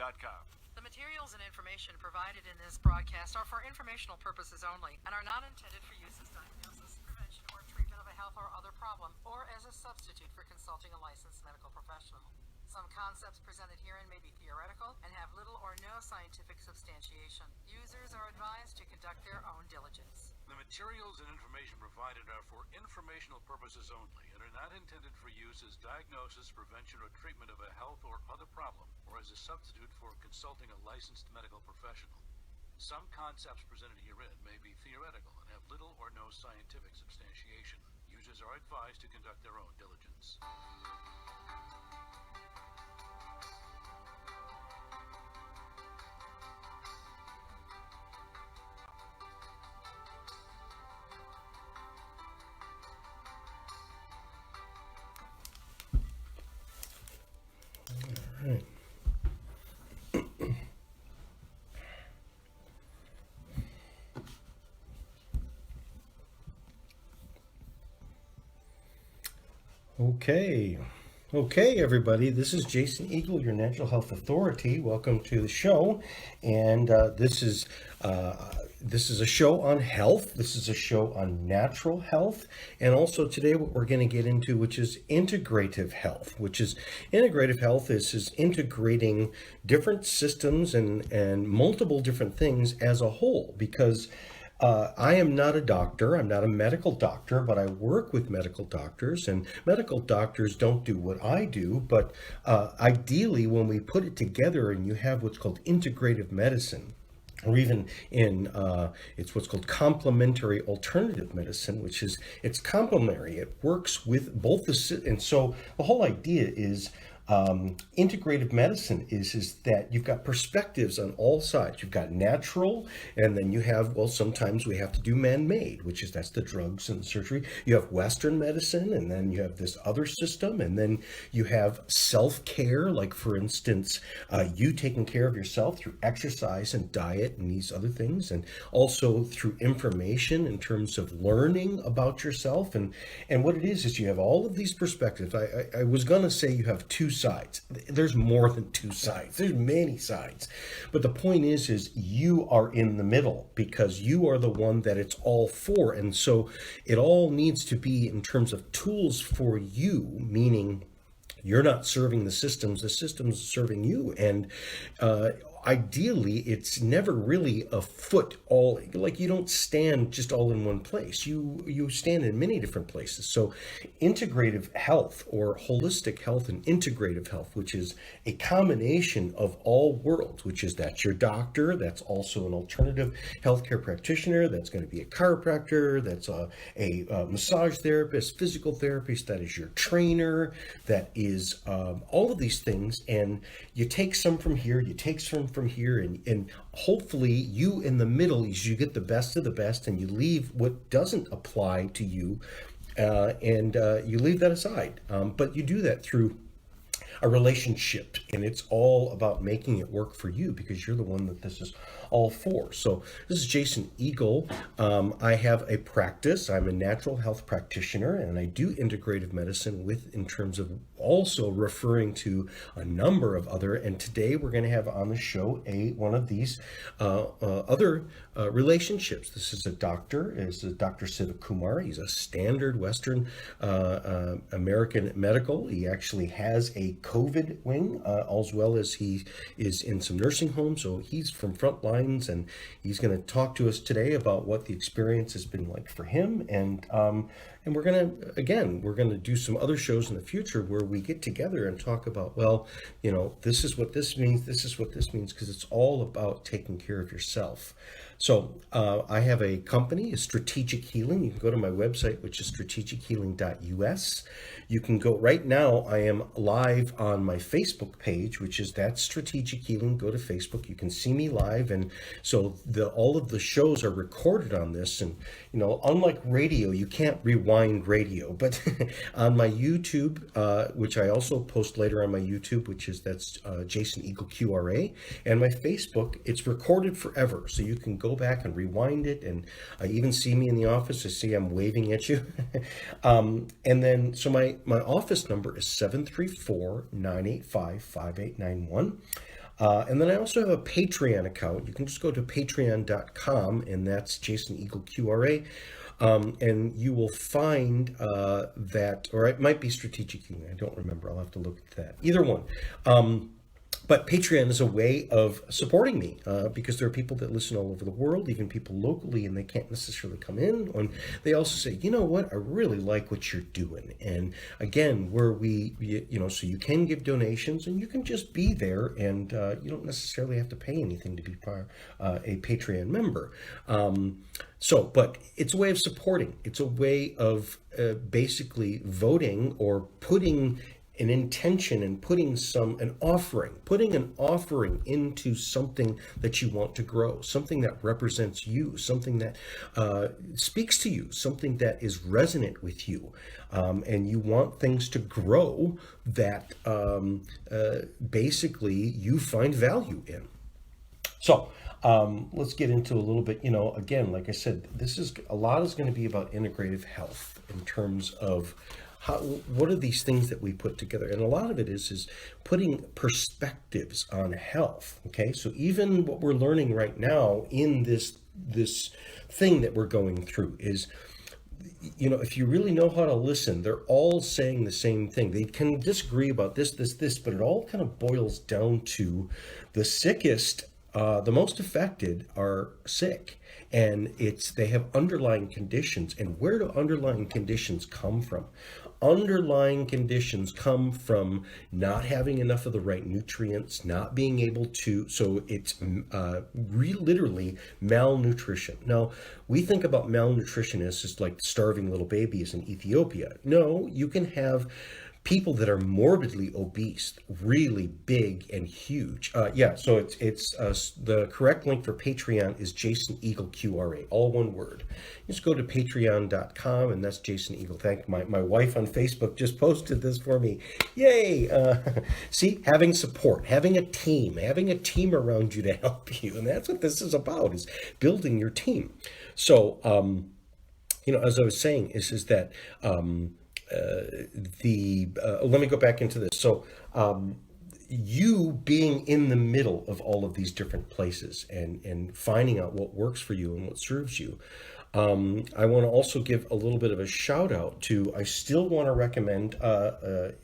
HealingMatters.com. The materials and information provided in this broadcast are for informational purposes only and are not intended for use as diagnosis, prevention, or treatment of a health or other problem, or as a substitute for consulting a licensed medical professional. Some concepts presented herein may be theoretical and have little or no scientific substantiation. Users are advised to conduct their own diligence. The materials and information provided are for informational purposes only and are not intended for use as diagnosis, prevention, or treatment of a health or other problem, or as a substitute for consulting a licensed medical professional. Some concepts presented herein may be theoretical and have little or no scientific substantiation. Users are advised to conduct their own diligence. Right. Okay, everybody. This is Jason Eagle, your Natural Health Authority. Welcome to the show, and this is a show on health. This is a show on natural health, and also today what we're going to get into, which is integrative health. Integrative health is integrating different systems and multiple different things as a whole, because I am not a doctor. I'm not a medical doctor, but I work with medical doctors, and medical doctors don't do what I do. But ideally, when we put it together and you have what's called integrative medicine, or even it's what's called complementary alternative medicine, which is, it's complementary. It works with both and so the whole idea is, integrative medicine is that you've got perspectives on all sides. You've got natural, and then you have, well, sometimes we have to do man-made, that's the drugs and the surgery. You have Western medicine, and then you have this other system, and then you have self-care, like for instance, you taking care of yourself through exercise and diet and these other things, and also through information in terms of learning about yourself. And what it is you have all of these perspectives. I was going to say you have two sides. There's more than two sides. There's many sides. But the point is you are in the middle, because you are the one that it's all for. And so it all needs to be in terms of tools for you, meaning you're not serving the systems are serving you. And ideally, it's never really a foot all, like you don't stand just all in one place. You stand in many different places. So integrative health, or holistic health and integrative health, which is a combination of all worlds, that's your doctor, that's also an alternative healthcare practitioner, that's going to be a chiropractor, that's a massage therapist, physical therapist, that is your trainer, that is all of these things. And you take some from here, you take some from here, and hopefully you in the middle is you get the best of the best, and you leave what doesn't apply to you, and you leave that aside. But you do that through a relationship, and it's all about making it work for you, because you're the one that this is all for. So this is Jason Eagle. I have a practice. I'm a natural health practitioner, and I do integrative medicine in terms of also referring to a number of other, and today we're going to have on the show one of these other relationships. This is a doctor, Dr. Sivakumar. He's a standard Western American medical. He actually has a COVID wing, as well as he is in some nursing homes. So he's from Frontlines, and he's going to talk to us today about what the experience has been like for him. And we're going to do some other shows in the future where we get together and talk about, this is what this means, because it's all about taking care of yourself. So I have a company, Strategic Healing. You can go to my website, which is strategichealing.us. You can go right now. I am live on my Facebook page, which is That's Strategic Healing. Go to Facebook. You can see me live. And so all of the shows are recorded on this. And, unlike radio, you can't rewind radio. But on my YouTube, which I also post later on my YouTube, that's Jason Eagle QRA, and my Facebook, it's recorded forever. So you can go back and rewind it, and even see me in the office. I see I'm waving at you. And then, so my office number is 734-985-5891. And then I also have a Patreon account. You can just go to patreon.com, and that's Jason Eagle QRA. And you will find that, or it might be Strategic Healing. I don't remember. I'll have to look at that. Either one. But Patreon is a way of supporting me because there are people that listen all over the world, even people locally, and they can't necessarily come in. And they also say, you know what, I really like what you're doing. And again, so you can give donations and you can just be there, and you don't necessarily have to pay anything to be a Patreon member. But it's a way of supporting. It's a way of basically voting or putting an intention and putting an offering into something that you want to grow, something that represents you, something that speaks to you, something that is resonant with you, and you want things to grow that basically you find value in. So let's get into a little bit, again, like I said, a lot is going to be about integrative health in terms of what are these things that we put together? And a lot of it is putting perspectives on health. Okay, so even what we're learning right now in this thing that we're going through is, if you really know how to listen, they're all saying the same thing. They can disagree about this, but it all kind of boils down to the sickest, the most affected are sick. And they have underlying conditions. And where do underlying conditions come from? Underlying conditions come from not having enough of the right nutrients, not being able to, so it's literally malnutrition. Now, we think about malnutrition as just like starving little babies in Ethiopia. No, you can have people that are morbidly obese, really big and huge. So it's the correct link for Patreon is Jason Eagle QRA, all one word. Just go to patreon.com, and that's Jason Eagle. Thank my wife on Facebook just posted this for me. Yay! See, having support, having a team around you to help you, and that's what this is about, is building your team. So, as I was saying, is that let me go back into this. So you being in the middle of all of these different places and finding out what works for you and what serves you. I want to also give a little bit of a shout out to, I still want to recommend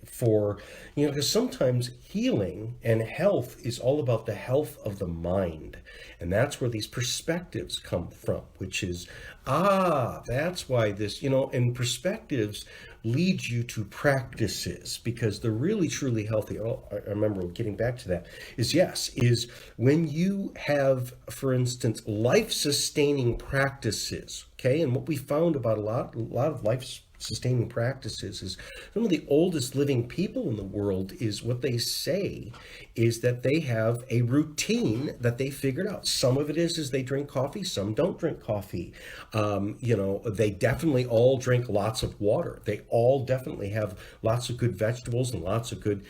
for, because sometimes healing and health is all about the health of the mind. And that's where these perspectives come from, which is, that's why this, and perspectives lead you to practices, because the really truly healthy, I remember getting back to that, is when you have, for instance, life-sustaining practices, okay? And what we found about a lot of life-sustaining practices is some of the oldest living people in the world is what they say is that they have a routine that they figured out. Some of it is they drink coffee, some don't drink coffee. They definitely all drink lots of water. They all definitely have lots of good vegetables and lots of good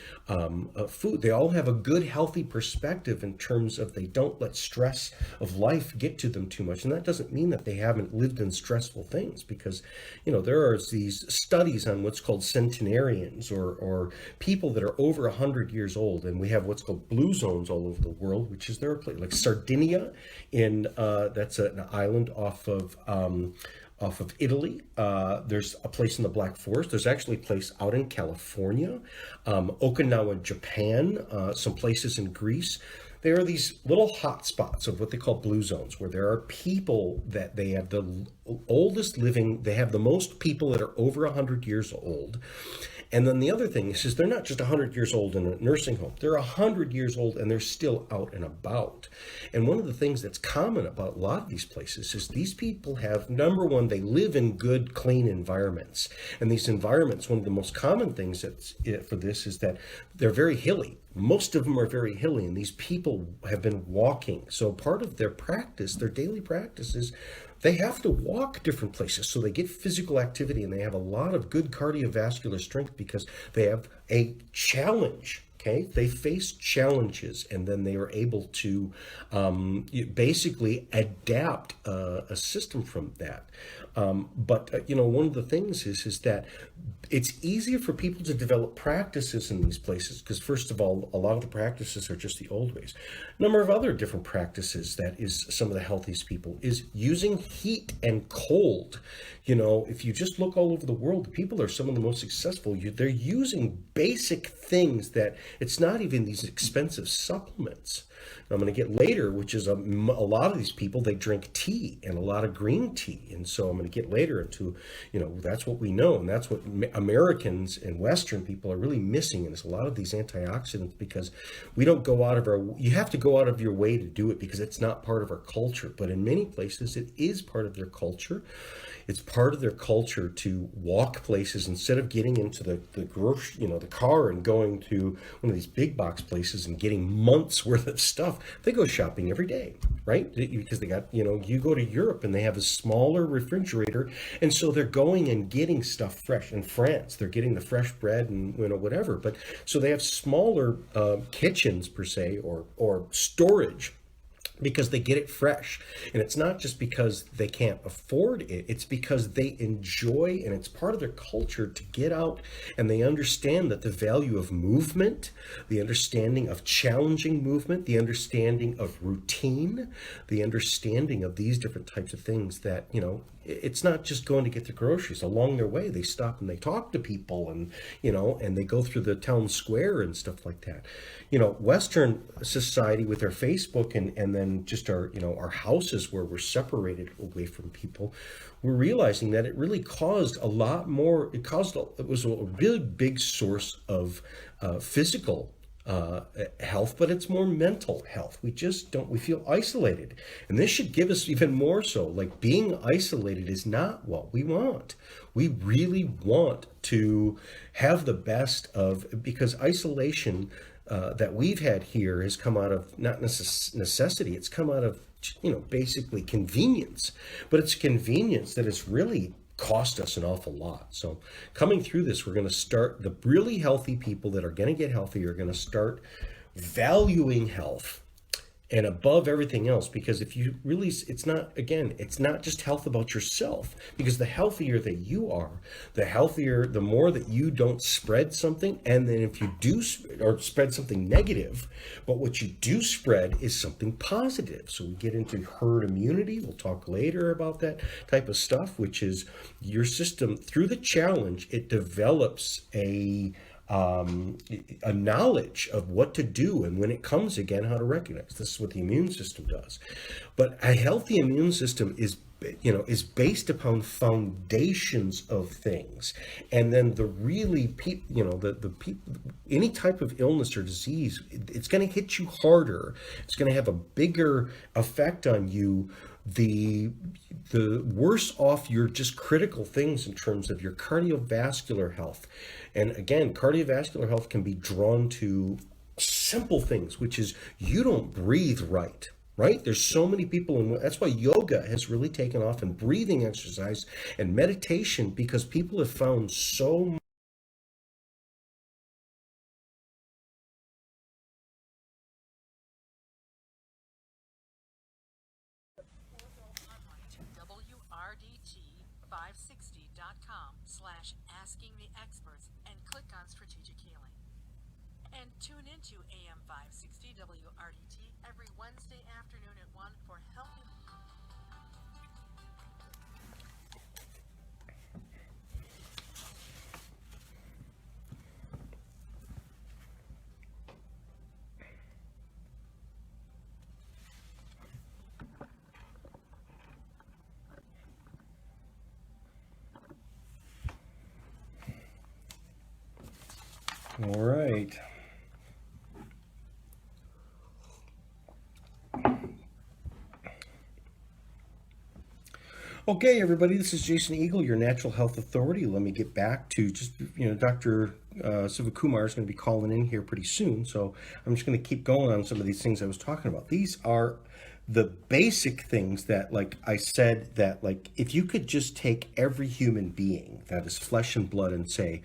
food. They all have a good, healthy perspective in terms of they don't let stress of life get to them too much. And that doesn't mean that they haven't lived in stressful things, because, there are these studies on what's called centenarians or people that are over 100 years old. And we have what's called blue zones all over the world, which is there a place like Sardinia that's an island off of Italy. There's a place in the Black Forest. There's actually a place out in California, Okinawa, Japan, some places in Greece. There are these little hot spots of what they call blue zones, where there are people that they have the oldest living, they have the most people that are over 100 years old. And then the other thing is they're not just 100 years old in a nursing home. They're 100 years old and they're still out and about. And one of the things that's common about a lot of these places is these people have, number one, they live in good, clean environments. And these environments, one of the most common things for this is that they're very hilly. Most of them are very hilly, and these people have been walking. So part of their practice, their daily practice, is they have to walk different places. So they get physical activity, and they have a lot of good cardiovascular strength because they have a challenge. Okay, they face challenges, and then they are able to basically adapt a system from that. But one of the things is that it's easier for people to develop practices in these places because, first of all, a lot of the practices are just the old ways. A number of other different practices that is some of the healthiest people is using heat and cold. If you just look all over the world, the people are some of the most successful. They're using basic things that it's not even these expensive supplements. I'm going to get later, which is a lot of these people, they drink tea and a lot of green tea. And so I'm going to get later into, that's what we know. And that's what Americans and Western people are really missing. And it's a lot of these antioxidants because we don't go out of you have to go out of your way to do it because it's not part of our culture. But in many places, it is part of their culture. It's part of their culture to walk places instead of getting into the the car and going to one of these big box places and getting months worth of stuff. They go shopping every day, right? Because they got, you go to Europe and they have a smaller refrigerator. And so they're going and getting stuff fresh. In France, they're getting the fresh bread and, whatever. But so they have smaller kitchens per se or storage, because they get it fresh. And it's not just because they can't afford it, it's because they enjoy, and it's part of their culture to get out, and they understand that the value of movement, the understanding of challenging movement, the understanding of routine, the understanding of these different types of things that, it's not just going to get the groceries. Along their way, they stop and they talk to people and, and they go through the town square and stuff like that. Western society with our Facebook and then just our, our houses where we're separated away from people, we're realizing that it really caused a lot more. It was a really big source of physical health, but it's more mental health. We feel isolated. And this should give us even more so. Like, being isolated is not what we want. We really want to have the best of, because isolation that we've had here has come out of not necessity. It's come out of, basically convenience. But it's convenience that has really cost us an awful lot. So coming through this, we're going to start, the really healthy people that are going to get healthy are going to start valuing health and above everything else, because if you really, it's not just health about yourself, because the healthier that you are, the more that you don't spread something. And then if you do, or spread something negative, but what you do spread is something positive. So we get into herd immunity. We'll talk later about that type of stuff, which is your system through the challenge, it develops a knowledge of what to do, and when it comes again, how to recognize. This is what the immune system does. But a healthy immune system is based upon foundations of things. And then the really any type of illness or disease, it's going to hit you harder. It's going to have a bigger effect on you. The worse off your just critical things in terms of your cardiovascular health. And again, cardiovascular health can be drawn to simple things, which is you don't breathe right. Right? There's so many people, and that's why yoga has really taken off, and breathing exercise and meditation, because people have found so WRDT560.com/askingtheexperts and click on Strategic Healing. And tune into AM 560 WRDT every Wednesday afternoon at 1 for healthy. All right. Okay, everybody, this is Jason Eagle, your Natural Health Authority. Let me get back to just, Dr. Sivakumar is going to be calling in here pretty soon. So I'm just going to keep going on some of these things I was talking about. These are the basic things that, like I said, that like if you could just take every human being that is flesh and blood and say,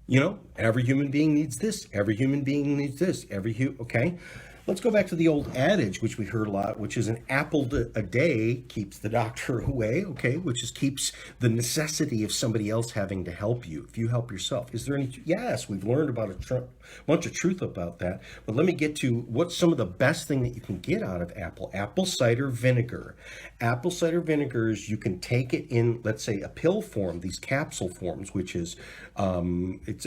You know, every human being needs this. Every human being needs this. Okay. Let's go back to the old adage, which we heard a lot, which is an apple a day keeps the doctor away. Okay, which is keeps the necessity of somebody else having to help you if you help yourself. Is there any? Yes, we've learned about a bunch of truth about that. But let me get to what's some of the best thing that you can get out of apple. Apple cider vinegar. Apple cider vinegars, you can take it in, let's say, a pill form, these capsule forms, which is it's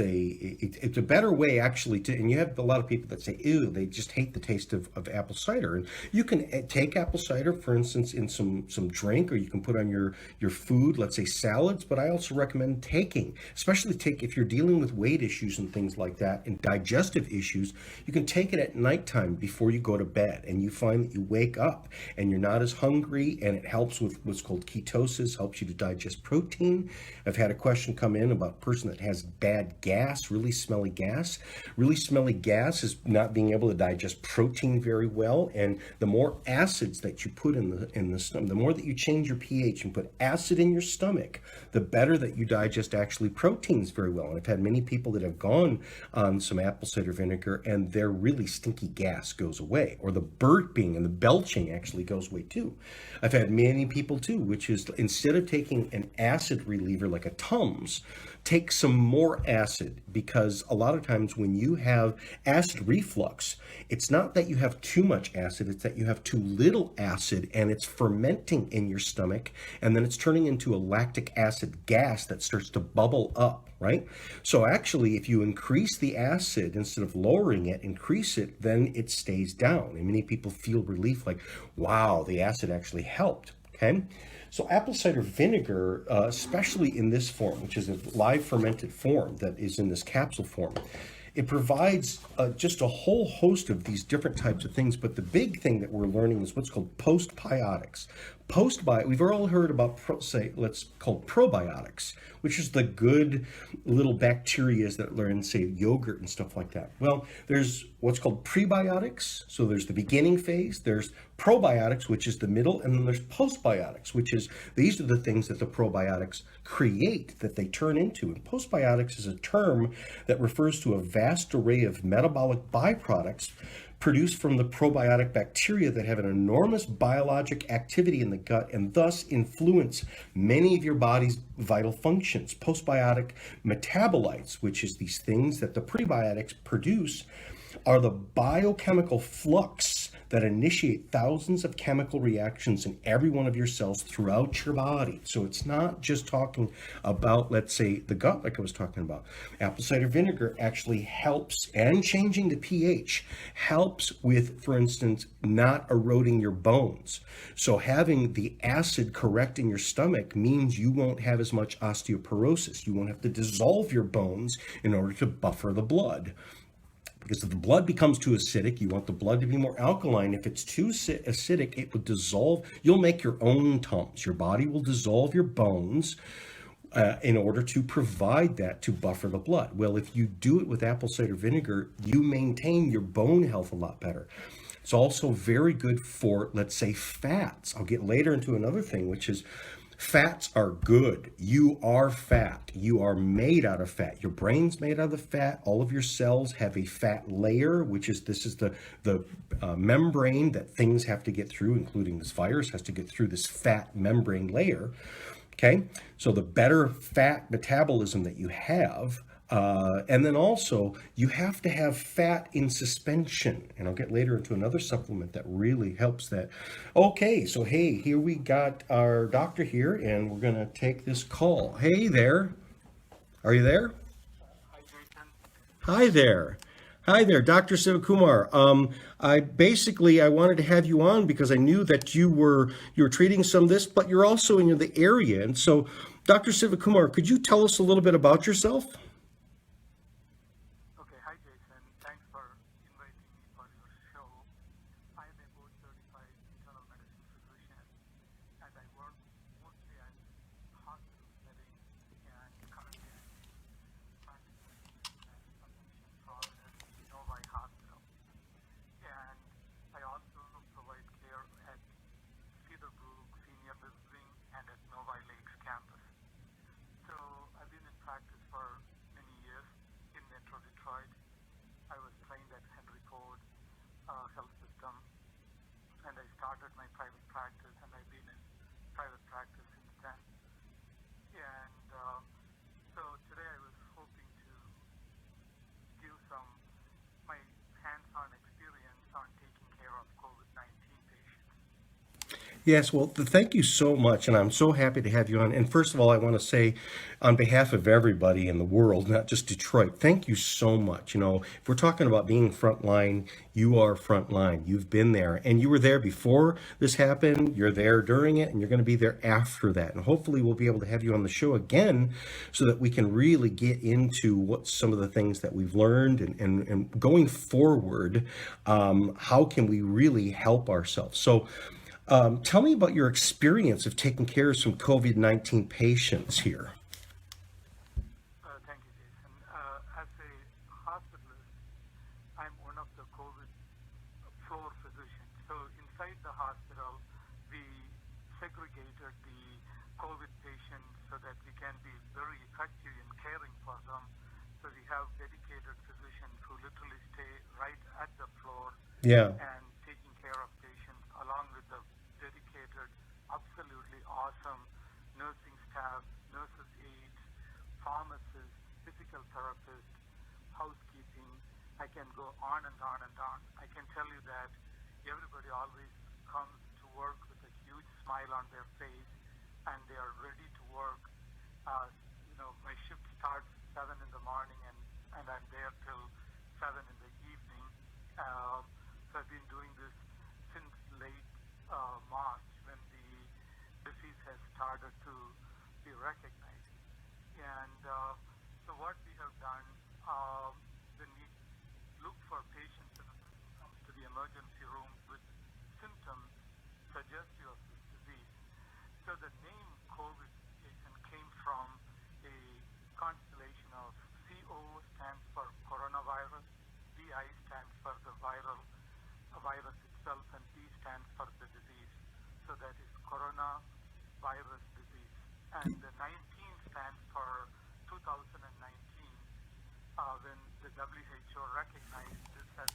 a better way actually to, and you have a lot of people that say, ew, they just hate the taste of apple cider. And you can take apple cider, for instance, in some drink, or you can put on your food, let's say salads. But I also recommend taking, especially if you're dealing with weight issues and things like that and digestive issues, you can take it at nighttime before you go to bed, and you find that you wake up and you're not as hungry, and it helps with what's called ketosis, helps you to digest protein. I've had a question come in about a person that has bad gas, really smelly gas. Really smelly gas is not being able to digest protein very well, and the more acids that you put in the stomach, the more that you change your pH and put acid in your stomach, the better that you digest actually proteins very well. And I've had many people that have gone on some apple cider vinegar, and their really stinky gas goes away, or the burping and the belching actually goes away too. I've had many people too, which is instead of taking an acid reliever like a Tums, take some more acid, because a lot of times when you have acid reflux, it's not that you have too much acid, it's that you have too little acid, and it's fermenting in your stomach, and then it's turning into a lactic acid gas that starts to bubble up, right? So actually, if you increase the acid instead of lowering it, increase it, then it stays down. And many people feel relief, like, wow, the acid actually helped, okay? So apple cider vinegar, especially in this form, which is a live fermented form that is in this capsule form, it provides just a whole host of these different types of things. But the big thing that we're learning is what's called postbiotics. We've all heard about, let's call probiotics, which is the good little bacteria that are in, say, yogurt and stuff like that. Well, there's what's called prebiotics. So there's the beginning phase, there's probiotics, which is the middle, and then there's postbiotics, which is, these are the things that the probiotics create, that they turn into. And postbiotics is a term that refers to a vast array of metabolic byproducts produced from the probiotic bacteria that have an enormous biologic activity in the gut and thus influence many of your body's vital functions. Postbiotic metabolites, which is these things that the prebiotics produce, are the biochemical flux that initiate thousands of chemical reactions in every one of your cells throughout your body. So it's not just talking about, let's say, the gut, like I was talking about. Apple cider vinegar actually helps, and changing the pH helps with, for instance, not eroding your bones. So having the acid correct in your stomach means you won't have as much osteoporosis. You won't have to dissolve your bones in order to buffer the blood. Because if the blood becomes too acidic, you want the blood to be more alkaline. If it's too acidic, it would dissolve. You'll make your own Tums. Your body will dissolve your bones in order to provide that to buffer the blood. Well, if you do it with apple cider vinegar, you maintain your bone health a lot better. It's also very good for, let's say, fats. I'll get later into another thing, which is fats are good. You are fat. You are made out of fat. Your brain's made out of fat. All of your cells have a fat layer, which is, this is the membrane that things have to get through, including this virus has to get through this fat membrane layer. Okay, so the better fat metabolism that you have, and then also you have to have fat in suspension, and I'll get later into another supplement that really helps that. Okay, so hey, here we got our doctor here, and we're gonna take this call. Hey there, are you there? Hi, Jason. Hi there. Hi there, Dr. Sivakumar. I wanted to have you on because I knew that you were treating some of this, but you're also in the area. And so, Dr. Sivakumar, could you tell us a little bit about yourself? Okay, hi, Jason. Thanks for inviting me for your show. I am a board certified internal medicine physician, and I work mostly at hospital setting and currently I'm practicing in a physician process in Novi Hospital. And I also provide care at Cedar Senior Living and at Novi Lakes campus. So I've been in practice for started my private practice, and I've been in private practice since then. And so today I was hoping to give some my hands-on experience on taking care of COVID-19 patients. Yes, well, thank you so much, and I'm so happy to have you on. And first of all, I want to say, on behalf of everybody in the world, not just Detroit, thank you so much. You know, if we're talking about being frontline, you are frontline. You've been there, and you were there before this happened. You're there during it, and you're going to be there after that. And hopefully, we'll be able to have you on the show again, so that we can really get into what some of the things that we've learned, and going forward, how can we really help ourselves? So. Tell me about your experience of taking care of some COVID-19 patients here. Thank you, Jason. As a hospitalist, I'm one of the COVID floor physicians. So inside the hospital, we segregated the COVID patients so that we can be very effective in caring for them. So we have dedicated physicians who literally stay right at the floor Yeah. and taking care of patients, along with the dedicated, absolutely awesome nursing staff, nurses aides, pharmacists, physical therapists, housekeeping. I can go on and on and on. I can tell you that everybody always comes to work with a huge smile on their face, and they are ready to work. My shift starts 7 in the morning, and I'm there till 7 in the evening. So I've been doing this since late March, when the disease has started to be recognized. And so what we have done, when we look for patients when a person comes to the emergency room with symptoms suggestive of this disease. So the name COVID patient came from a constellation of CO stands for coronavirus, VI stands for the virus itself, and D stands for the disease. So that is coronavirus disease. And the 19 stands for 2019, when the WHO recognized this as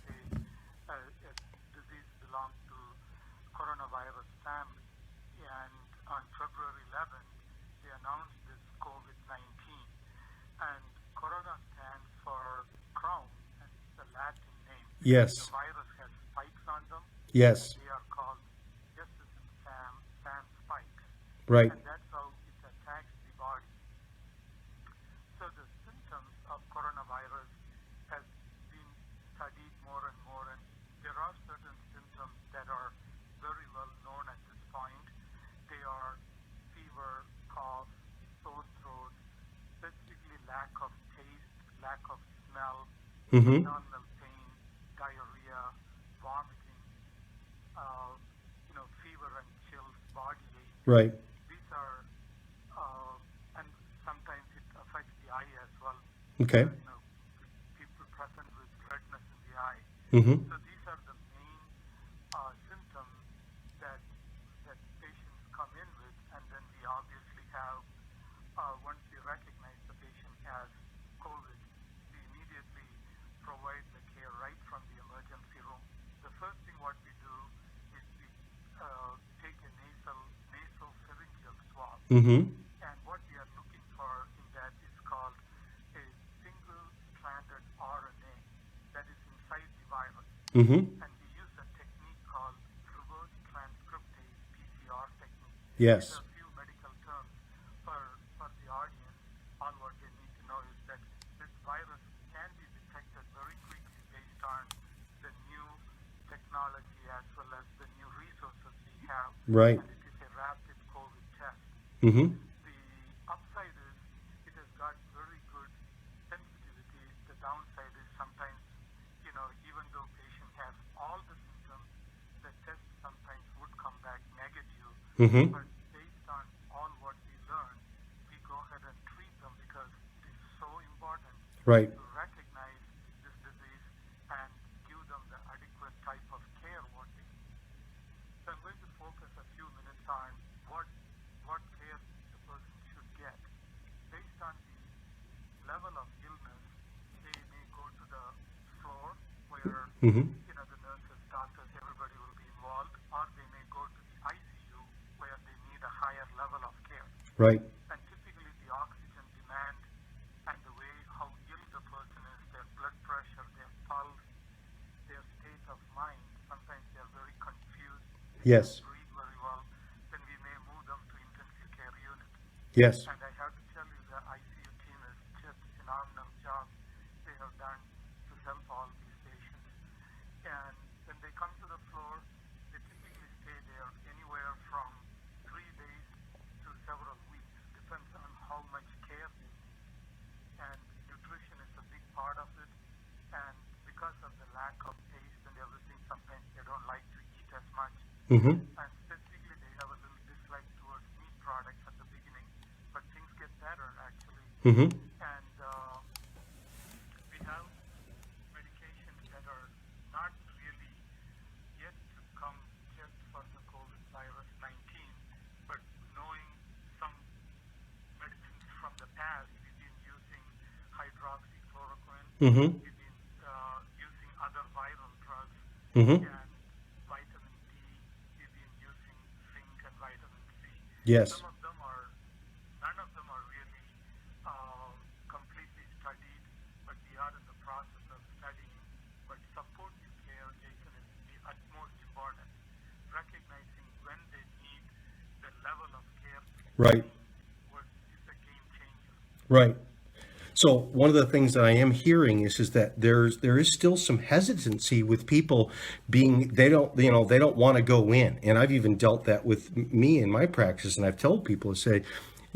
a disease belonged to coronavirus family. And on February 11th, they announced this COVID-19. And corona stands for crown, and it's the Latin name. Yes. The virus has spikes on them. Yes. They are called, just as in Sam spikes. Right. And that's how it attacks the body. So the symptoms of coronavirus has been studied more and more, and there are certain symptoms that are very well known at this point. They are fever, cough, sore throat, specifically lack of taste, lack of smell, abdominal pain, diarrhea, vomiting, fever and chills, body ache. Right. These are, and sometimes it affects the eye as well. Okay. People present with redness in the eye. Mm-hmm. So these are the main symptoms that patients come in with, and then we obviously have, once we recognize the patient has COVID, we immediately provide the care right from the emergency room. The first thing what we do is we take a nasopharyngeal swab. Mm-hmm. And what we are looking for in that is called a single-stranded RNA that is inside the virus. Mm-hmm. And we use a technique called reverse transcriptase PCR technique. Yes. There are a few medical terms for the audience. All what they need to know is that this virus can be detected very quickly based on the new technology as well as the new resources we have. Right. And it is a rapid COVID test. Mm-hmm. The upside is it has got very good sensitivity. The downside is sometimes, even though patient has all the symptoms, the test sometimes would come back negative. Mm-hmm. But based on all what we learn, we go ahead and treat them because it is so important Right. to recognize this disease and give them the adequate type of care what they need. So I'm going to focus a few minutes on what care the person should get. Based on the level of illness, they may go to the floor where Mm-hmm. the nurses, doctors, everybody will be involved, or they may go Right. And typically the oxygen demand and the way how ill the person is, their blood pressure, their pulse, their state of mind, sometimes they are very confused, they Yes. can't breathe very well, then we may move them to intensive care unit. Yes. And I have to tell you, the ICU team is just a phenomenal job they have done to help all these patients. And when they come to the floor, they typically stay there anywhere from 3 days to several weeks, depends on how much care they need. And nutrition is a big part of it. And because of the lack of taste and everything, sometimes they don't like to eat as much. Mm-hmm. And specifically, they have a little dislike towards meat products at the beginning, but things get better actually. Mm-hmm. And we have medications that are not really yet to come just for the COVID-19, but knowing some medicines from the past, we've been using hydroxychloroquine, Mm-hmm. we've been using other viral drugs, Mm-hmm. and vitamin D, we've been using zinc and vitamin C. Yes. Some of them are, none of them are really completely studied, but we are in the process of studying. But supportive care, Jason, is the utmost important. Recognizing when they need the level of care Right. is a game changer. Right. So one of the things that I am hearing is that there is still some hesitancy with people being they don't want to go in, and I've even dealt that with me in my practice, and I've told people to say,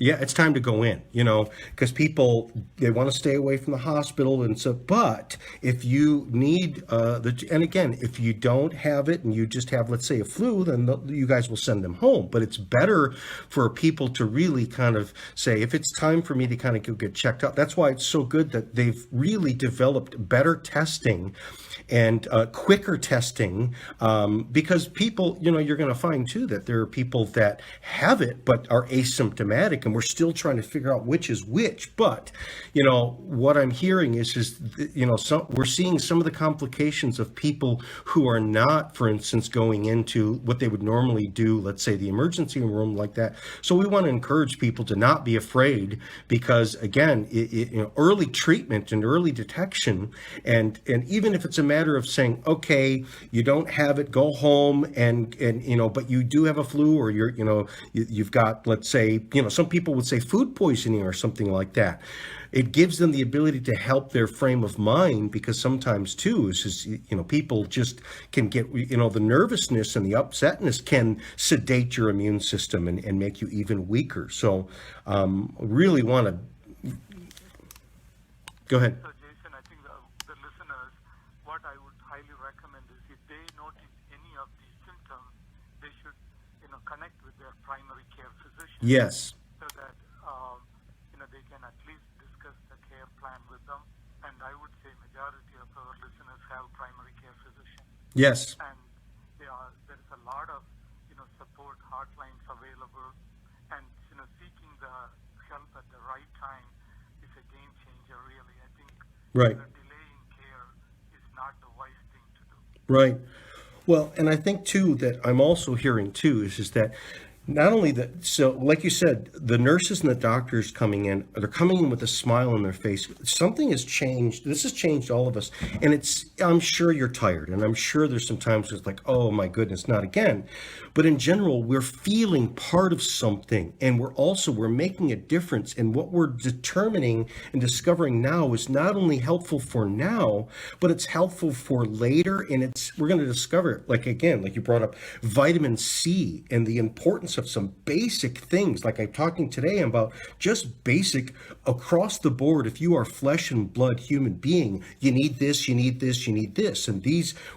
yeah, it's time to go in, because people, they want to stay away from the hospital. And so, but if you need, and again, if you don't have it and you just have, let's say, a flu, then you guys will send them home. But it's better for people to really kind of say, if it's time for me to kind of go get checked out. That's why it's so good that they've really developed better testing and quicker testing, because people, you're going to find too that there are people that have it but are asymptomatic, and we're still trying to figure out which is which. But what I'm hearing is we're seeing some of the complications of people who are not, for instance, going into what they would normally do, let's say the emergency room like that. So we want to encourage people to not be afraid, because again, early treatment and early detection, and even if it's a matter of saying, okay, you don't have it, go home, and but you do have a flu, or you've got, let's say, some people would say food poisoning or something like that. It gives them the ability to help their frame of mind, because sometimes too is people just can get, the nervousness and the upsetness can sedate your immune system and make you even weaker. So really want to go ahead. So, Jason, I think the listeners, what I would highly recommend is, if they notice any of these symptoms, they should, connect with their primary care physician. Yes. So that, they can at least discuss the care plan with them. And I would say majority of our listeners have primary care physicians. Yes. And there's a lot of, support hotlines available. And, seeking the help at the right time is a game changer, really. I think Right. delaying care is not the wise thing to do. Right. Well, and I think too that I'm also hearing too is that not only that, so like you said, the nurses and the doctors coming in, they're coming in with a smile on their face. Something has changed. This has changed all of us. And I'm sure you're tired, and I'm sure there's some times it's like, oh my goodness, not again. But in general, we're feeling part of something, and we're making a difference. And what we're determining and discovering now is not only helpful for now, but it's helpful for later. And we're going to discover, like you brought up vitamin C and the importance of some basic things. Like I'm talking today about just basic across the board. If you are flesh and blood human being, you need this, you need this, you need this. And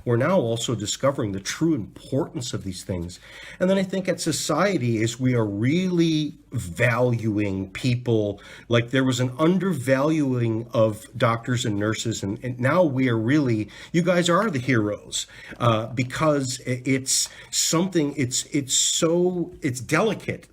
we're now also discovering the true importance of these things. And then I think at society is we are really valuing people. Like there was an undervaluing of doctors and nurses, and now we are really, you guys are the heroes, because it's something, it's so it's delicate.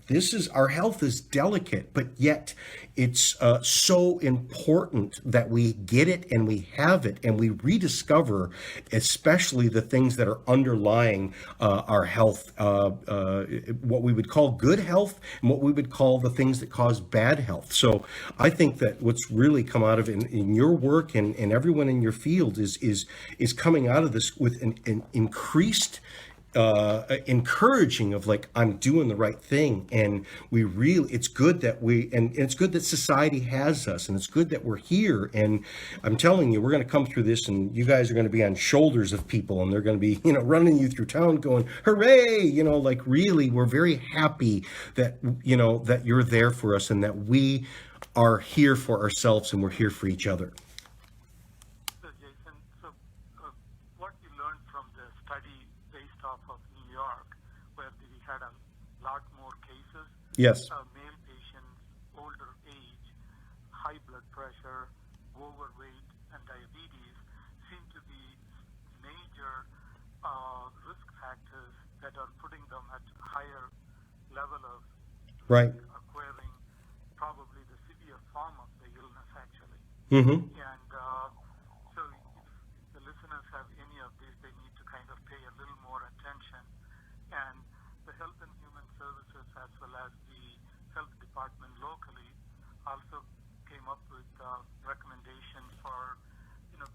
Our health is delicate, but yet it's so important that we get it and we have it and we rediscover, especially the things that are underlying our health, what we would call good health and what we would call the things that cause bad health. So I think that what's really come out of in your work and everyone in your field is coming out of this with an increased encouraging of like, I'm doing the right thing. And it's good that it's good that society has us, and it's good that we're here. And I'm telling you, we're going to come through this, and you guys are going to be on shoulders of people, and they're going to be, running you through town going, hooray, like really, we're very happy that, that you're there for us and that we are here for ourselves and we're here for each other. So Jason, what you learned from the study based off of New York, where we had a lot more cases. Yes. Male patients, older age, high blood pressure, overweight, and diabetes seem to be major risk factors that are putting them at higher level of Right. acquiring probably the severe form of the illness actually. Mm-hmm. And so if the listeners have any of these, they need to kind of pay a little more attention. And the Health and Human Services as well as the health department locally also came up with recommendations for,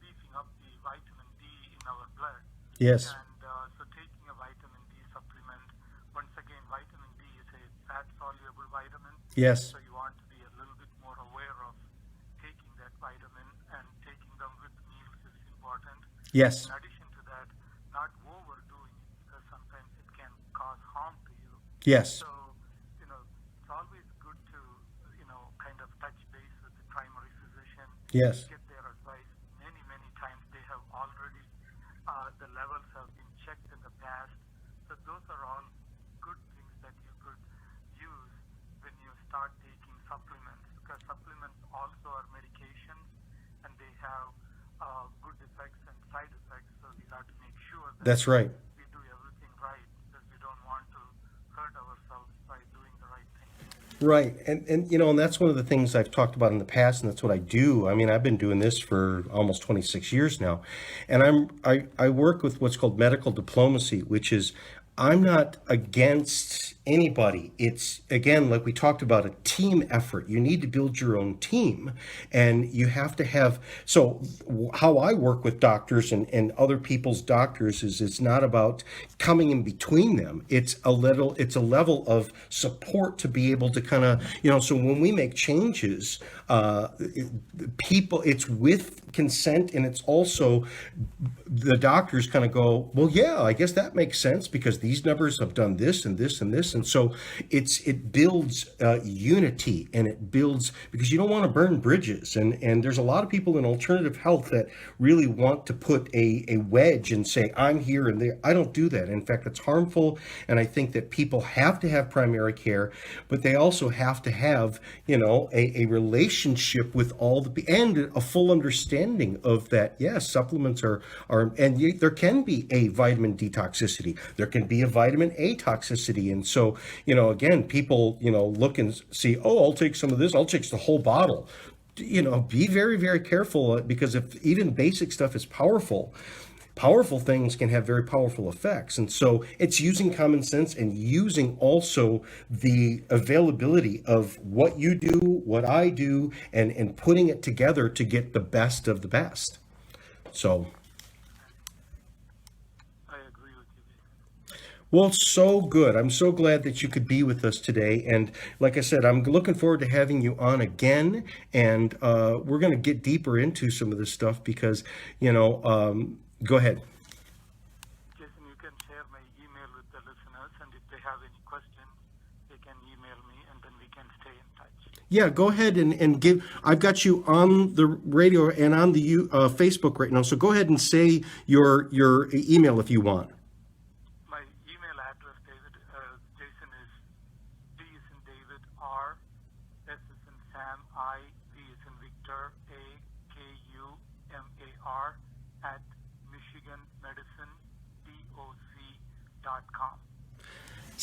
beefing up the vitamin D in our blood. Yes. And so taking a vitamin D supplement, once again, vitamin D is a fat-soluble vitamin. Yes. So you want to be a little bit more aware of taking that vitamin, and taking them with meals is important. Yes. In addition to that, not overdoing it, because sometimes it can cause harm to you. Yes. So, it's always good to, kind of touch base with the primary physician. Yes. Get their advice. Many, many times they have already, the levels have been checked in the past. So those are all good things that you could use when you start taking supplements, because supplements also are medications and they have good effects and side effects. So we have to make sure that That's right. we do everything right, because we don't want to hurt ourselves by doing the right thing. Right. And that's one of the things I've talked about in the past, and that's what I do. I mean, I've been doing this for almost 26 years now. And I work with what's called medical diplomacy, which is I'm not against anybody. It's, again, like we talked about, a team effort. You need to build your own team, and you have to have, so how I work with doctors and other people's doctors is it's not about coming in between them. It's a level of support to be able to kind of, so when we make changes, it's with consent, and it's also the doctors kind of go, well, yeah, I guess that makes sense because these numbers have done this and this and this. And so it builds unity, and it builds, because you don't want to burn bridges. And there's a lot of people in alternative health that really want to put a wedge and say, I'm here and there. I don't do that. In fact, it's harmful. And I think that people have to have primary care, but they also have to have, a relationship with and a full understanding of that. Yes, supplements are there can be a vitamin D toxicity. There can be a vitamin A toxicity. And so, again, people, look and see, oh, I'll take some of this. I'll take the whole bottle. Be very, very careful, because if even basic stuff is powerful things can have very powerful effects. And so it's using common sense and using also the availability of what you do, what I do, and putting it together to get the best of the best. So I agree with you, Jason. well, so good. I'm so glad that you could be with us today. And like I said, I'm looking forward to having you on again. And we're going to get deeper into some of this stuff because, go ahead. Jason, you can share my email with the listeners, and if they have any questions, they can email me, and then we can stay in touch. Yeah, go ahead and give. I've got you on the radio and on the Facebook right now. So go ahead and say your email if you want. My email address, Jason, is D as in David, R, S as in Sam, I, V as in Victor, A, K, U, M, A, R, @MichiganMedicineDoc.com.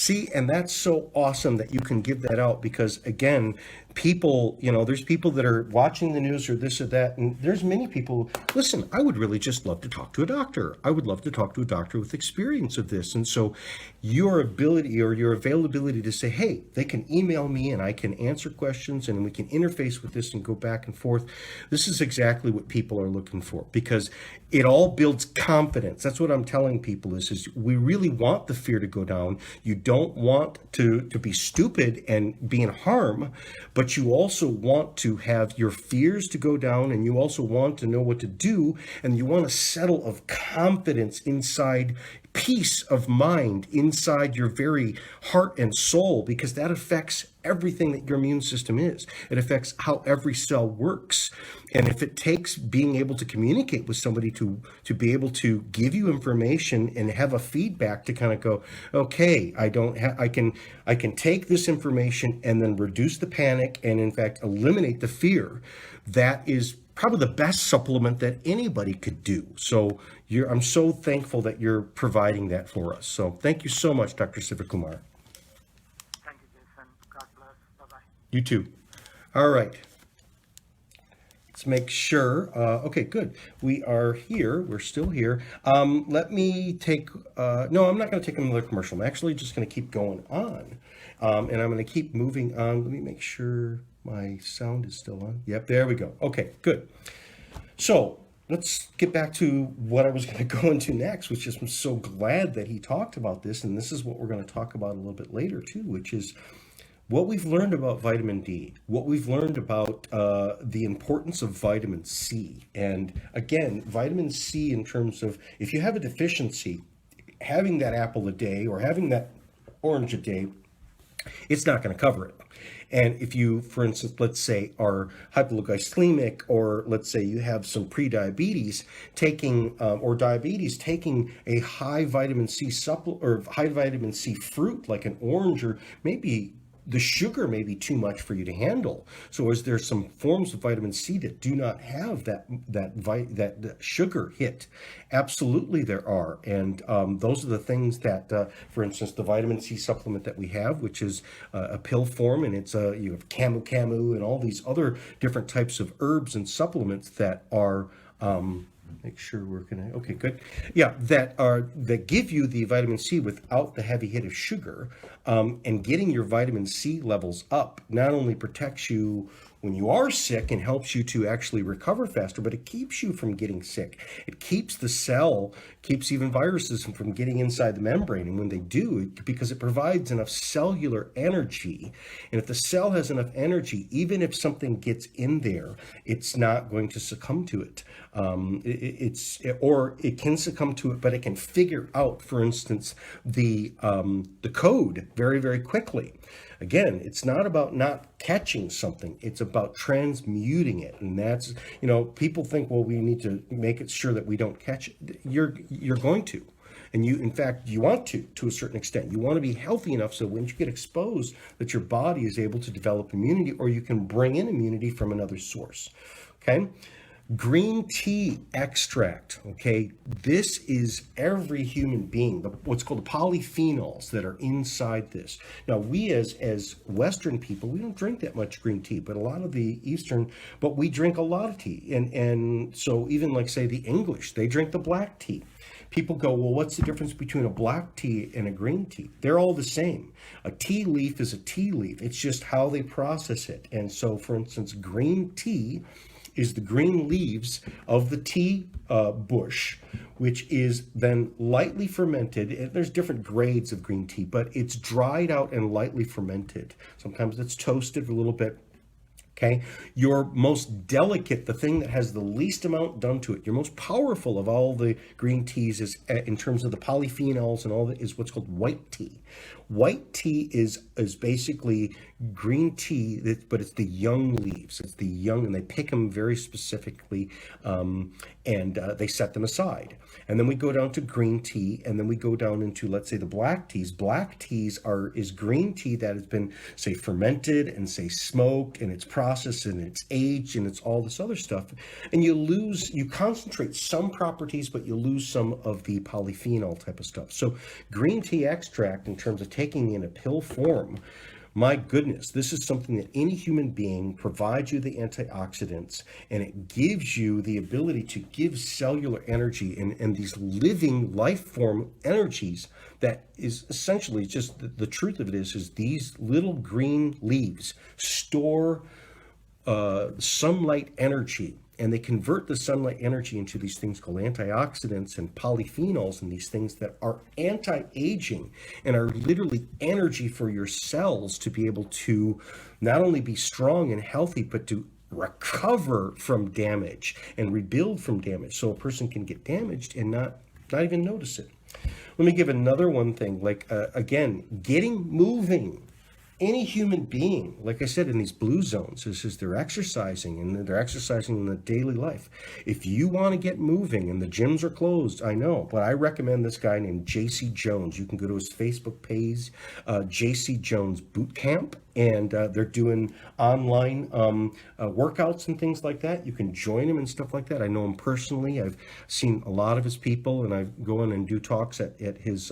See, and that's so awesome that you can give that out because, again, people, there's people that are watching the news or this or that, and there's many people, listen, I would really just love to talk to a doctor. I would love to talk to a doctor with experience of this. And so your ability or your availability to say, hey, they can email me and I can answer questions and we can interface with this and go back and forth. This is exactly what people are looking for because it all builds confidence. That's what I'm telling people is we really want the fear to go down. You don't want to be stupid and be in harm, but you also want to have your fears to go down and you also want to know what to do and you want a settle of confidence inside, peace of mind inside your very heart and soul, because that affects everything that your immune system is. It affects how every cell works. And if it takes being able to communicate with somebody to be able to give you information and have a feedback to kind of go, okay, I can take this information and then reduce the panic and in fact eliminate the fear. That is probably the best supplement that anybody could do. So I'm so thankful that you're providing that for us. So thank you so much, Dr. Sivakumar. Thank you, Jason. God bless. Bye-bye. You too. All right. Let's make sure. Okay, good. We are here. We're still here. Let me take, no, I'm not going to take another commercial. I'm actually just going to keep going on. And I'm going to keep moving on. Let me make sure my sound is still on. Yep, there we go. Okay, good. So let's get back to what I was going to go into next, which is I'm so glad that he talked about this. And this is what we're going to talk about a little bit later too, which is what we've learned about vitamin D, what we've learned about the importance of vitamin C. And again, vitamin C in terms of if you have a deficiency, having that apple a day or having that orange a day, it's not going to cover it. And if you, for instance, let's say are hypoglycemic, or let's say you have some pre-diabetes, taking or diabetes, taking a high vitamin C supplement or high vitamin C fruit like an orange, or maybe the sugar may be too much for you to handle. So is there some forms of vitamin C that do not have that sugar hit? Absolutely there are. And those are the things that, for instance, the vitamin C supplement that we have, which is a pill form, and it's you have camu and all these other different types of herbs and supplements that are make sure we're gonna, okay, good. Yeah, that give you the vitamin C without the heavy hit of sugar, and getting your vitamin C levels up not only protects you when you are sick and helps you to actually recover faster, but it keeps you from getting sick. It keeps the cell, keeps even viruses from getting inside the membrane. And when they do, because it provides enough cellular energy, and if the cell has enough energy, even if something gets in there, it's not going to succumb to it. Or it can succumb to it, but it can figure out, for instance, the code very, very quickly. Again, it's not about not catching something. It's about transmuting it. And that's, people think, well, we need to make it sure that we don't catch it. You're going to. And in fact, you want to a certain extent. You want to be healthy enough so when you get exposed that your body is able to develop immunity, or you can bring in immunity from another source. Okay? Green tea extract, okay, this is every human being, what's called the polyphenols that are inside this. Now, we as Western people, we don't drink that much green tea, but a lot of the Eastern, but we drink a lot of tea. And so even like, say, the English, they drink the black tea. People go, well, what's the difference between a black tea and a green tea? They're all the same. A tea leaf is a tea leaf. It's just how they process it. And so, for instance, green tea is the green leaves of the tea bush, which is then lightly fermented. There's different grades of green tea, but it's dried out and lightly fermented. Sometimes it's toasted a little bit. Okay, your most delicate, the thing that has the least amount done to it, your most powerful of all the green teas is, in terms of the polyphenols and all that, is what's called white tea. White tea is basically green tea, but it's the young leaves. It's the young, and they pick them very specifically, and they set them aside. And then we go down to green tea, and then we go down into, let's say, the black teas. Black teas is green tea that has been, say, fermented and, say, smoked, and it's processed and it's aged and it's all this other stuff. And you concentrate some properties, but you lose some of the polyphenol type of stuff. So green tea extract, in terms of taking in a pill form, my goodness, this is something that any human being provides you the antioxidants, and it gives you the ability to give cellular energy and these living life form energies that is essentially just the truth of it is these little green leaves store sunlight energy, and they convert the sunlight energy into these things called antioxidants and polyphenols, and these things that are anti-aging and are literally energy for your cells to be able to not only be strong and healthy, but to recover from damage and rebuild from damage, so a person can get damaged and not even notice it. Let me give another one thing, like again, getting moving. Any human being, like I said, in these blue zones, is they're exercising, and they're exercising in the daily life. If you want to get moving, and the gyms are closed, I know, but I recommend this guy named J.C. Jones. You can go to his Facebook page, J.C. Jones Bootcamp, and they're doing online workouts and things like that. You can join him and stuff like that. I know him personally. I've seen a lot of his people, and I go in and do talks at his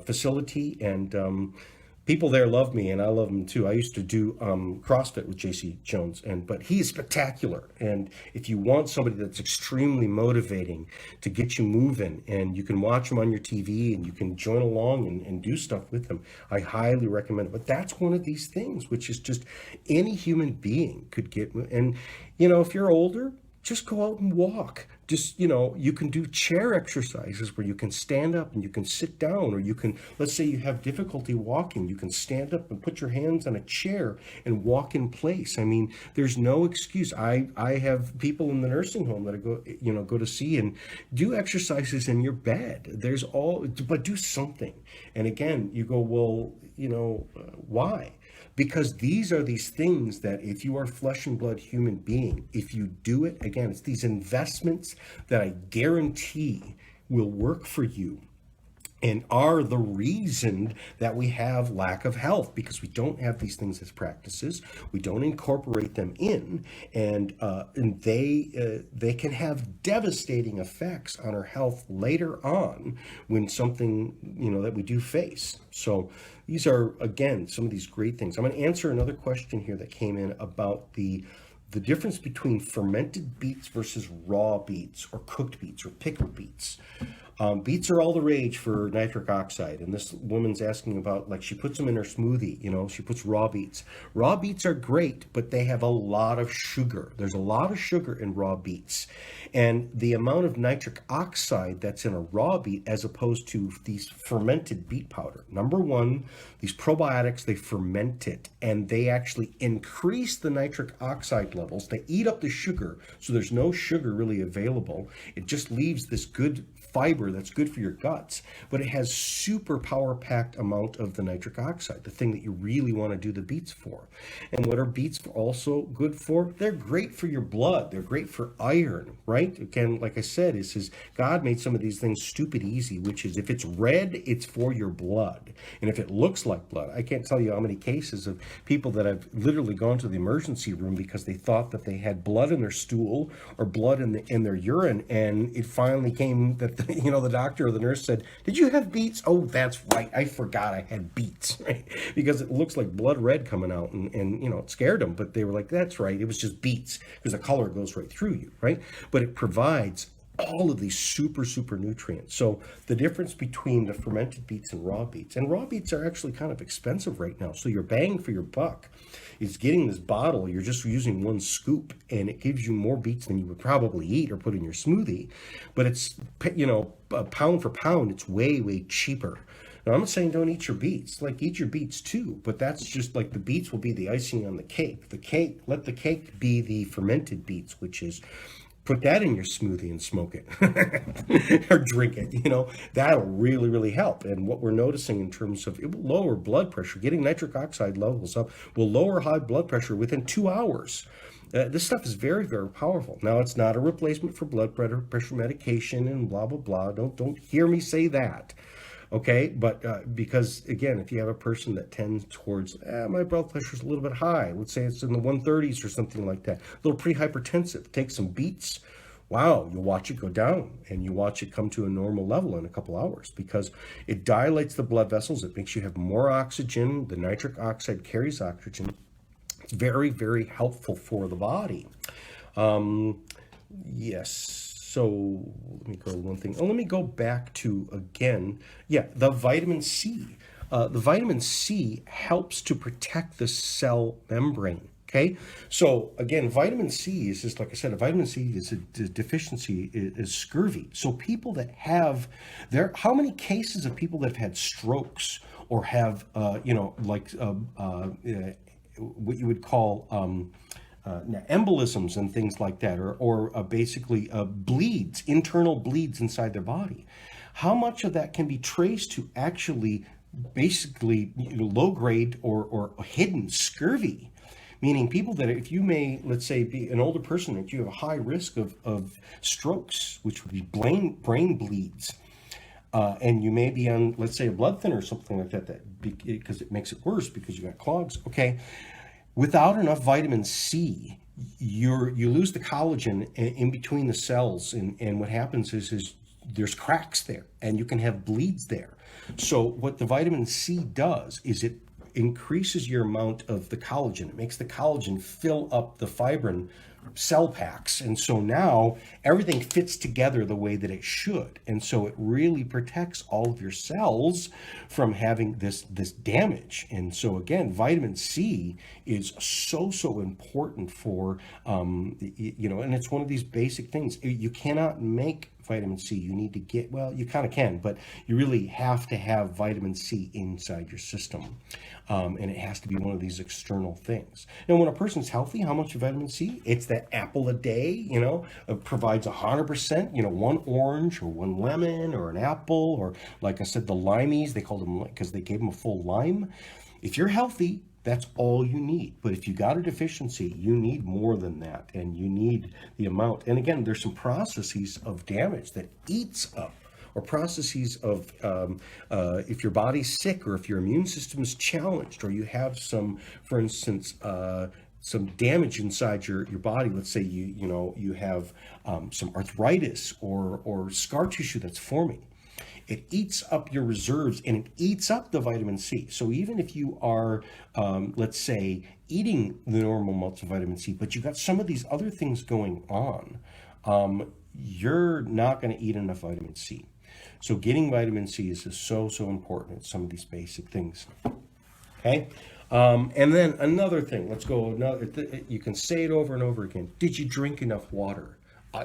facility, and people there love me, and I love him too. I used to do CrossFit with J.C. Jones, but he is spectacular. And if you want somebody that's extremely motivating to get you moving, and you can watch him on your TV, and you can join along and do stuff with him, I highly recommend it. But that's one of these things, which is just any human being could get. And, if you're older, just go out and walk. Just, you can do chair exercises where you can stand up and you can sit down, or you can, let's say you have difficulty walking, you can stand up and put your hands on a chair and walk in place. I mean, there's no excuse. I have people in the nursing home that I go to see and do exercises in your bed. But do something. And again, you go, well, why? Because these are these things that if you are a flesh and blood human being, if you do it, again, it's these investments that I guarantee will work for you and are the reason that we have lack of health, because we don't have these things as practices. We don't incorporate them in, and they can have devastating effects on our health later on when something that we do face. So these are, again, some of these great things. I'm going to answer another question here that came in about the difference between fermented beets versus raw beets, or cooked beets, or pickled beets. Beets are all the rage for nitric oxide, and this woman's asking about, like, she puts them in her smoothie, she puts raw beets. Raw beets are great, but they have a lot of sugar. There's a lot of sugar in raw beets, and the amount of nitric oxide that's in a raw beet as opposed to these fermented beet powder. Number one, these probiotics, they ferment it, and they actually increase the nitric oxide levels. They eat up the sugar, so there's no sugar really available. It just leaves this good fiber that's good for your guts, but it has super power-packed amount of the nitric oxide, the thing that you really want to do the beets for. And what are beets also good for? They're great for your blood. They're great for iron, right? Again, like I said, God made some of these things stupid easy, which is if it's red, it's for your blood. And if it looks like blood, I can't tell you how many cases of people that have literally gone to the emergency room because they thought that they had blood in their stool or blood in their urine, and it finally came that the doctor or the nurse said, "Did you have beets?" "Oh, that's right. I forgot I had beets," right? Because it looks like blood red coming out, and it scared them. But they were like, "That's right. It was just beets," because the color goes right through you, right? But it provides all of these super nutrients. So the difference between the fermented beets and raw beets are actually kind of expensive right now. So your bang for your buck is getting this bottle. You're just using one scoop, and it gives you more beets than you would probably eat or put in your smoothie. But it's, pound for pound, it's way cheaper. Now, I'm not saying don't eat your beets. Like, eat your beets too, but that's just like the beets will be the icing on the cake. Let the cake be the fermented beets, which is Put that in your smoothie and smoke it or drink it. That'll really, really help. And what we're noticing in terms of it will lower blood pressure, getting nitric oxide levels up will lower high blood pressure within 2 hours. This stuff is very, very powerful. Now, it's not a replacement for blood pressure medication and blah, blah, blah. Don't hear me say that. Okay, but because, again, if you have a person that tends towards, my blood pressure is a little bit high, let's say it's in the 130s or something like that, a little pre-hypertensive, take some beets, wow, you'll watch it go down and you watch it come to a normal level in a couple hours because it dilates the blood vessels, it makes you have more oxygen, the nitric oxide carries oxygen. It's very, very helpful for the body. Yes. So let me go one thing. Let me go back to, again, the vitamin C. The vitamin C helps to protect the cell membrane. Okay, so again, vitamin C is just like I said. A vitamin C is a deficiency is scurvy. So people that have how many cases of people that have had strokes or have what you would call embolisms and things like that, or basically bleeds, internal bleeds inside their body. How much of that can be traced to actually basically low grade or hidden scurvy? Meaning people that if you may, let's say, be an older person, if you have a high risk of strokes, which would be brain bleeds, and you may be on, let's say, a blood thinner or something like that because it makes it worse because you got clogs. Okay. Without enough vitamin C, you lose the collagen in between the cells, and what happens is there's cracks there, and you can have bleeds there. So what the vitamin C does is it increases your amount of the collagen. It makes the collagen fill up the fibrin cell packs, and so now everything fits together the way that it should, and so it really protects all of your cells from having this damage. And so again, vitamin C is so important for and it's one of these basic things. You cannot make vitamin C. You need to get, well, you kind of can, but you really have to have vitamin C inside your system. And it has to be one of these external things. Now, when a person's healthy, how much vitamin C? It's that apple a day, it provides 100%, one orange or one lemon or an apple, or like I said, the limeys, they called them because they gave them a full lime. If you're healthy, that's all you need. But if you got a deficiency, you need more than that, and you need the amount. And again, there's some processes of damage that eats up, or processes of if your body's sick, or if your immune system is challenged, or you have some, for instance, some damage inside your body. Let's say you have some arthritis or scar tissue that's forming. It eats up your reserves, and it eats up the vitamin C. So even if you are, let's say, eating the normal amounts of vitamin C, but you got some of these other things going on, you're not going to eat enough vitamin C. So getting vitamin C is just so important. It's some of these basic things. Okay. And then another thing, let's go. You can say it over and over again. Did you drink enough water?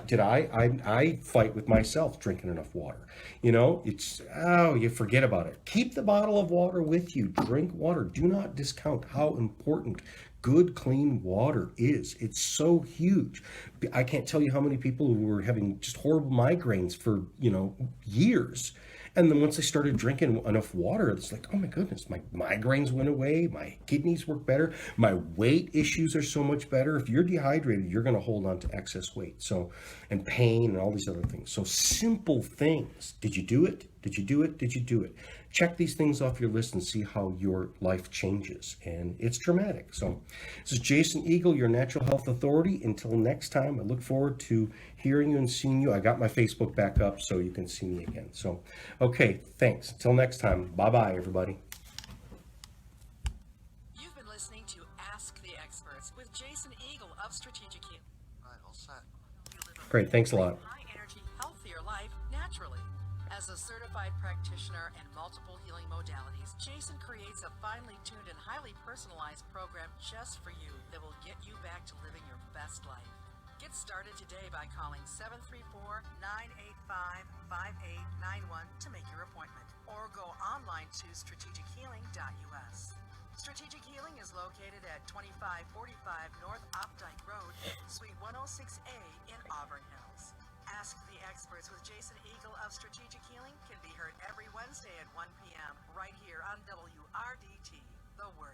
Did I fight with myself drinking enough water. You forget about it. Keep the bottle of water with you. Drink water. Do not discount how important good, clean water is. It's so huge. I can't tell you how many people who were having just horrible migraines for, years. And then once I started drinking enough water, it's like, oh my goodness, my migraines went away, my kidneys work better, my weight issues are so much better. If you're dehydrated, you're going to hold on to excess weight, and pain and all these other things. So simple things. Did you do it? Did you do it? Did you do it? Check these things off your list and see how your life changes. And it's dramatic. So this is Jason Eagle, your natural health authority. Until next time, I look forward to hearing you and seeing you. I got my Facebook back up so you can see me again. So, okay, thanks. Until next time, bye-bye, everybody. You've been listening to Ask the Experts with Jason Eagle of Strategic Healing. Right, all set. Great, thanks a lot. High-energy, healthier life naturally. As a certified practitioner in multiple healing modalities, Jason creates a finely tuned and highly personalized program just for you that will get you back to living your best life. Get started today by calling 734-985-5891 to make your appointment, or go online to strategichealing.us. Strategic Healing is located at 2545 North Opdyke Road, Suite 106A in Auburn Hills. Ask the Experts with Jason Eagle of Strategic Healing can be heard every Wednesday at 1 p.m. right here on WRDT, the World.